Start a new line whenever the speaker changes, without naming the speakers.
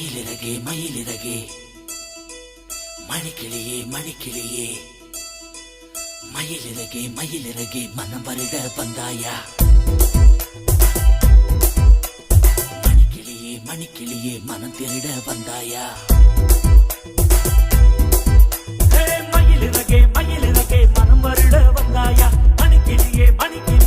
மயிலிறகே மயிலிறகே மணிக்கிளியே மணிக்கிளியே மயிலிறகே மயிலிறகே மனம் வருட வந்தாயா மணிக்கிளியே மணிக்கிளியே மனம் திருட வந்தாயா மயிலிறகே மயிலிறகே மனம் வருட வந்தாயா மணிக்கிளியே மணிக்கிளியே